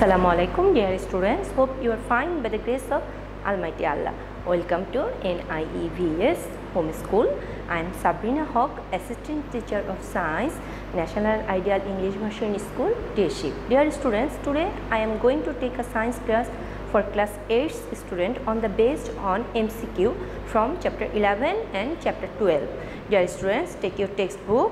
Assalamu alaikum dear students, hope you are fine by the grace of Almighty Allah. Welcome to NIEVS Home School. I am Sabreena Haque, Assistant Teacher of Science, National Ideal English Version School, Haque. Dear students, today I am going to take a science class for class 8 student on the based on M.C.Q from chapter 11 and chapter 12. Dear students, take your textbook.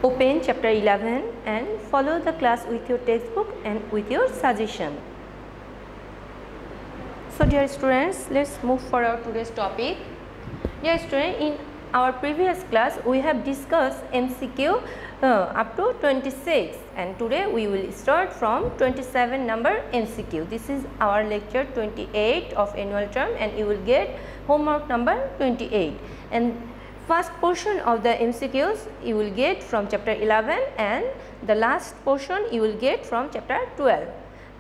Open chapter 11 and follow the class with your textbook and with your suggestion. So dear students, let's move for our today's topic. Dear students, in our previous class we have discussed M.C.Q up to 26 and today we will start from 27 number M.C.Q. This is our lecture 28 of annual term and you will get homework number 28. And first portion of the MCQs you will get from chapter 11 and the last portion you will get from chapter 12.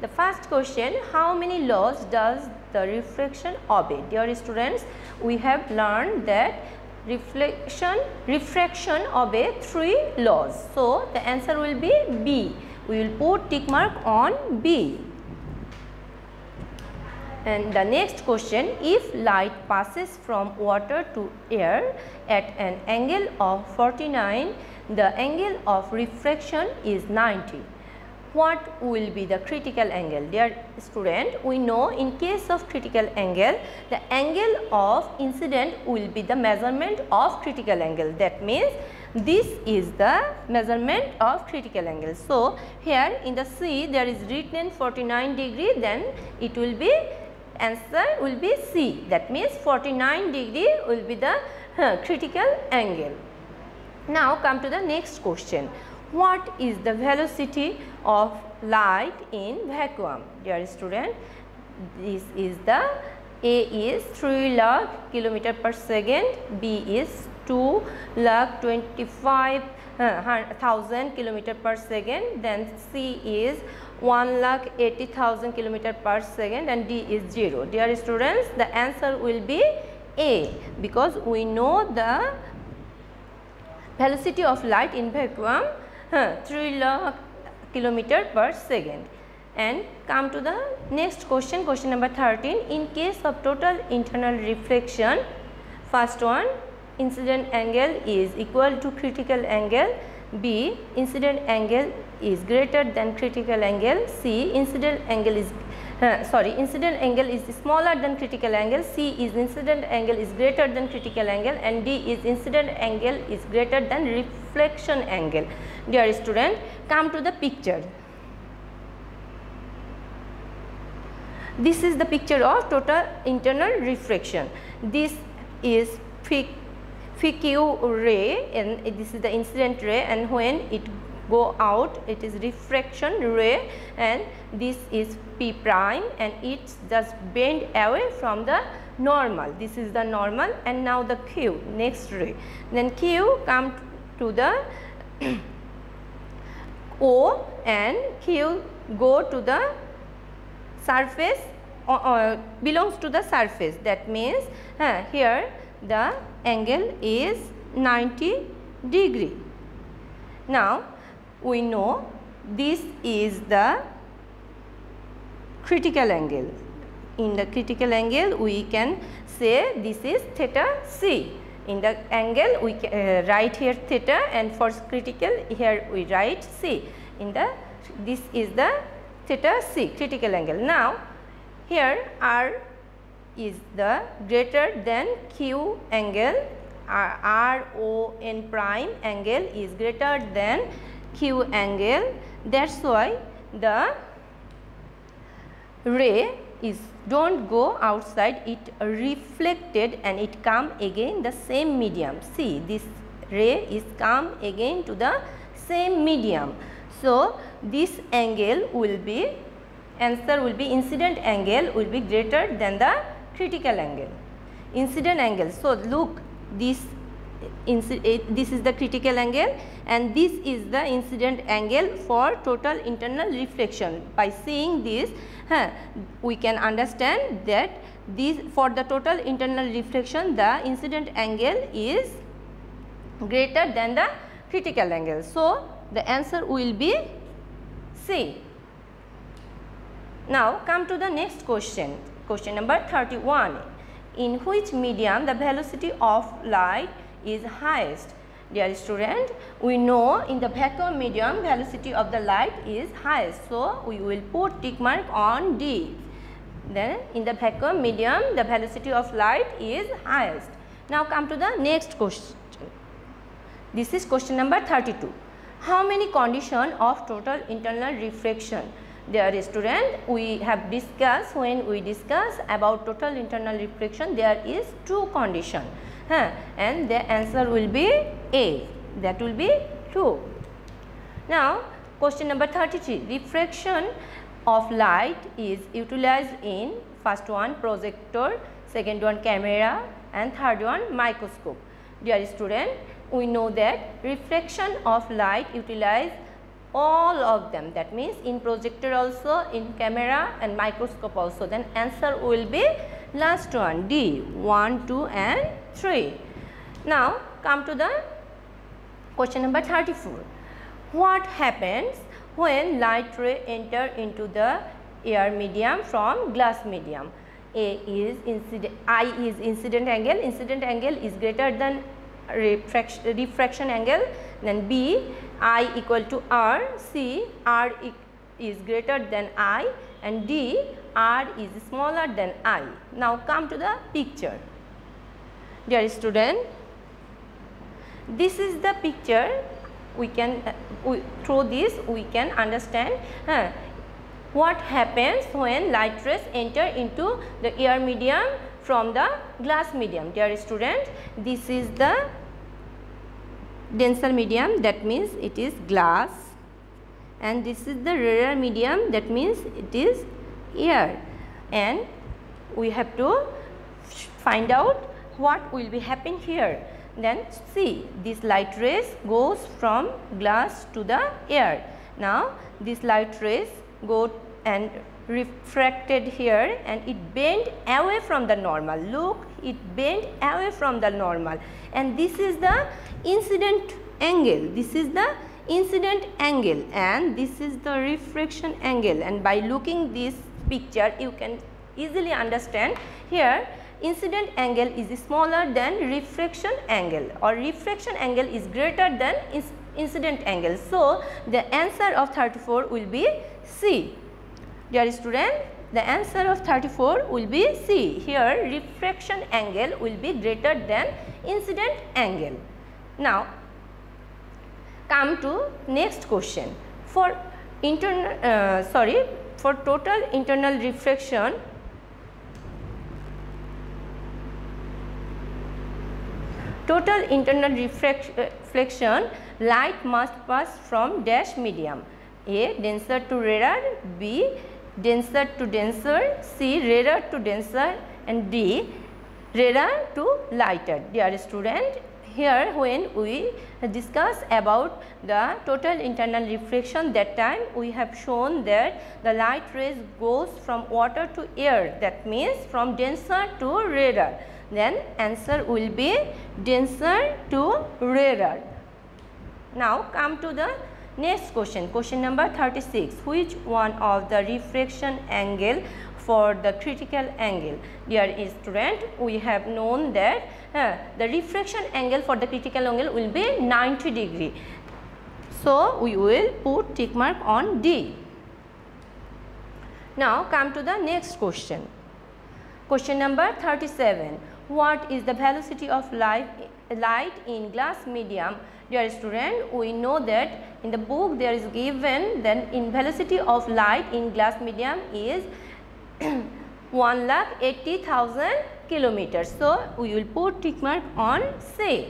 The first question, how many laws does the refraction obey? Dear students, we have learned that refraction obey 3 laws. So the answer will be B. We will put tick mark on B. And the next question, if light passes from water to air at an angle of 49, the angle of refraction is 90. What will be the critical angle? Dear student, we know in case of critical angle, the angle of incident will be the measurement of critical angle. That means this is the measurement of critical angle. So here in the C there is written 49 degree, then it will be answer will be C. That means 49 degree will be the critical angle. Now come to the next question. What is the velocity of light in vacuum? Dear student, this is the A is 3 lakh kilometer per second, B is 2 lakh 25,000 kilometer per second, then C is 1,80,000 kilometer per second and D is 0. Dear students, the answer will be A because we know the velocity of light in vacuum 3 lakh kilometer per second. And come to the next question, question number 13. In case of total internal reflection, first one, incident angle is equal to critical angle. B, incident angle is greater than critical angle. C, incident angle is smaller than critical angle. C is incident angle is greater than critical angle, and D is incident angle is greater than reflection angle. Dear student, come to the picture. This is the picture of total internal refraction. This is Q ray and this is the incident ray, and when it go out it is refraction ray, and this is P prime and it's just bend away from the normal. This is the normal, and now the Q next ray. Then Q come to the O and Q go to the surface belongs to the surface. That means here the angle is 90 degree. Now we know this is the critical angle. In the critical angle we can say this is theta C. In the angle we can write here theta, and for critical here we write C. In the this is the theta C critical angle. Now here R is the greater than Q angle, R O N prime angle is greater than Q angle. That's why the ray is don't go outside, it reflected and it come again the same medium. See, this ray is come again to the same medium. So this angle will be, answer will be incident angle will be greater than the critical angle. Incident angle. So look, this is the critical angle and this is the incident angle for total internal reflection. By seeing this, we can understand that this for the total internal reflection the incident angle is greater than the critical angle. So the answer will be C. C. Now come to the next question. Question number 31. In which medium the velocity of light is highest? Dear student, we know in the vacuum medium velocity of the light is highest. So we will put tick mark on D. Then in the vacuum medium the velocity of light is highest. Now come to the next question. This is question number 32. How many conditions of total internal refraction? Dear student, we have discussed, when we discuss about total internal refraction, there is two conditions, and the answer will be A, that will be 2. Now question number 33. Refraction of light is utilized in first one projector, second one camera, and third one microscope. Dear student, we know that refraction of light utilize all of them, that means in projector also, in camera and microscope also. Then answer will be last one, D, 1, 2 and 3. Now come to the question number 34. What happens when light ray enter into the air medium from glass medium? A is incident, I is incident angle is greater than refraction angle. Then B, I equal to R, C, R is greater than I, and D, R is smaller than I. Now come to the picture. Dear student, this is the picture. We can through this we can understand what happens when light rays enter into the air medium from the glass medium. Dear student, this is the denser medium, that means it is glass, and this is the rarer medium, that means it is air, and we have to find out what will be happen here. Then see, this light rays goes from glass to the air. Now this light rays go and refracted here, and it bent away from the normal. Look, it bent away from the normal, and this is the incident angle. This is the incident angle, and this is the refraction angle. And by looking this picture, you can easily understand here incident angle is smaller than refraction angle, or refraction angle is greater than incident angle. So the answer of 34 will be C. Dear student, the answer of 34 will be C. Here refraction angle will be greater than incident angle. Now come to next question. For total internal refraction, reflection, light must pass from dash medium. A, denser to rarer, B, denser to denser, C, rarer to denser, and D, rarer to lighter. Dear student, here when we discuss about the total internal refraction, that time we have shown that the light rays goes from water to air, that means from denser to rarer. Then answer will be denser to rarer. Now come to the next question. Question number 36. Which one of the refraction angle for the critical angle? Dear student, we have known that the refraction angle for the critical angle will be 90 degree. So we will put tick mark on D. Now come to the next question. Question number 37. What is the velocity of light in glass medium? Dear student, we know that in the book there is given that in velocity of light in glass medium is 1,80,000 kilometers. So we will put tick mark on C.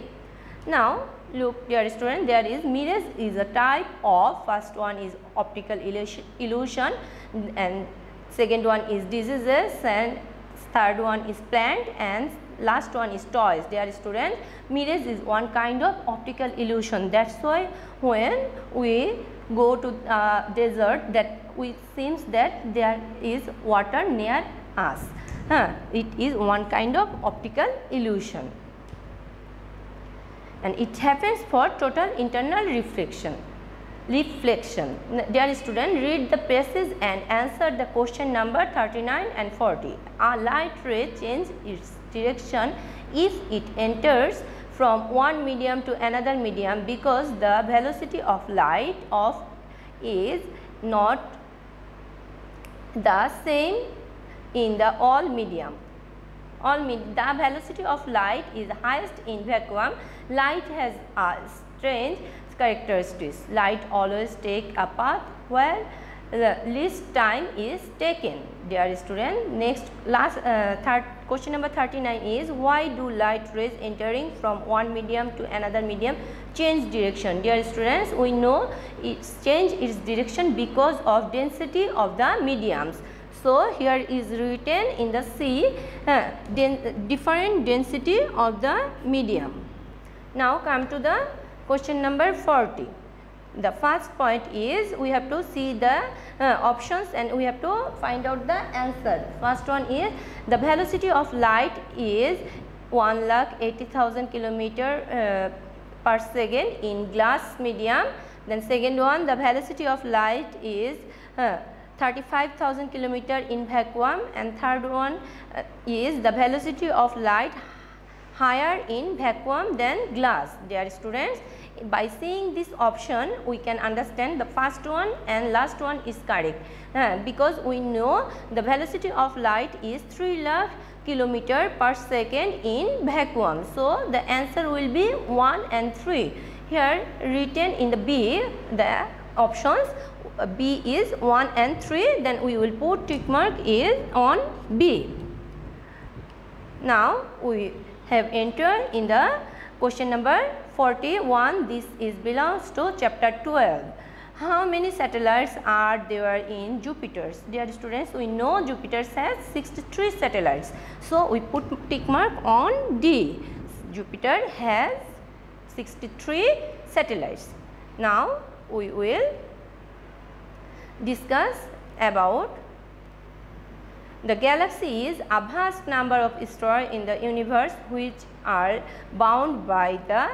Now look, dear student, there is mirage is a type of, first one is optical illusion, and second one is diseases, and third one is plant, and last one is toys. Dear student, mirage is one kind of optical illusion. That's why when we go to desert, that it seems that there is water near us. It is one kind of optical illusion, and it happens for total internal refraction. reflection. Dear student, read the passage and answer the question number 39 and 40. A light ray changes its direction if it enters from one medium to another medium because the velocity of light is not the same in the all medium. The velocity of light is highest in vacuum. Light has a strange characteristics. Light always take a path where the least time is taken. Dear student, question number 39 is, why do light rays entering from one medium to another medium change direction? Dear students, we know it change its direction because of density of the mediums. So here is written in the C, different density of the medium. Now come to the question number 40. The first point is, we have to see the options and we have to find out the answer. First one is, the velocity of light is 1,80,000 km per second in glass medium. Then second one, the velocity of light is 35,000 km in vacuum, and third one is the velocity of light higher in vacuum than glass. Dear students, by seeing this option we can understand the first one and last one is correct, because we know the velocity of light is 3 lakh km per second in vacuum. So the answer will be 1 and 3. Here written in the B, the options B is 1 and 3, then we will put tick mark is on B. Now we have entered in the question number 41. This is belongs to chapter 12. How many satellites are there in Jupiter? Dear students, we know Jupiter has 63 satellites. So we put tick mark on D. Jupiter has 63 satellites. Now we will discuss about the galaxy is a vast number of stars in the universe which are bound by the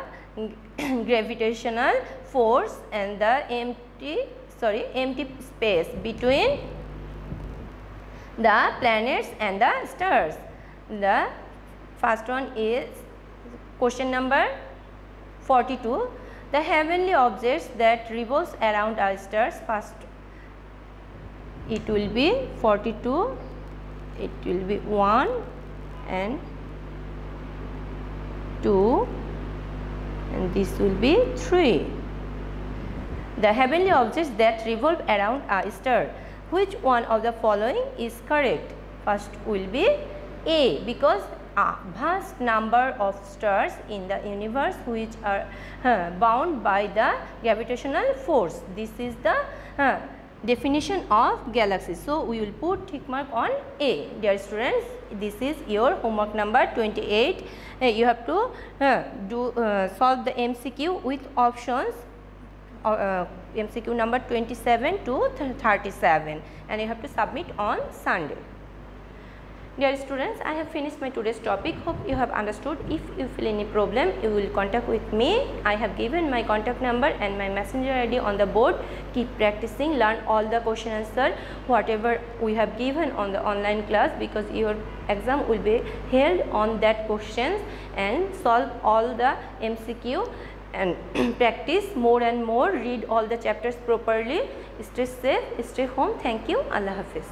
gravitational force and the empty space between the planets and the stars. The first one is question number 42. The heavenly objects that revolves around our stars. First it will be 42, it will be 1 and 2 and this will be 3. The heavenly objects that revolve around a star. Which one of the following is correct? First will be A, because a vast number of stars in the universe which are bound by the gravitational force. This is the definition of galaxy. So we will put tick mark on A. Dear students, this is your homework number 28. You have to solve the MCQ with options, MCQ number 27 to 37, and you have to submit on Sunday. Dear students, I have finished my today's topic. Hope you have understood. If you feel any problem, you will contact with me. I have given my contact number and my messenger ID on the board. Keep practicing, learn all the question answer, whatever we have given on the online class, because your exam will be held on that questions, and solve all the MCQ and practice more and more. Read all the chapters properly. Stay safe, stay home. Thank you. Allah Hafiz.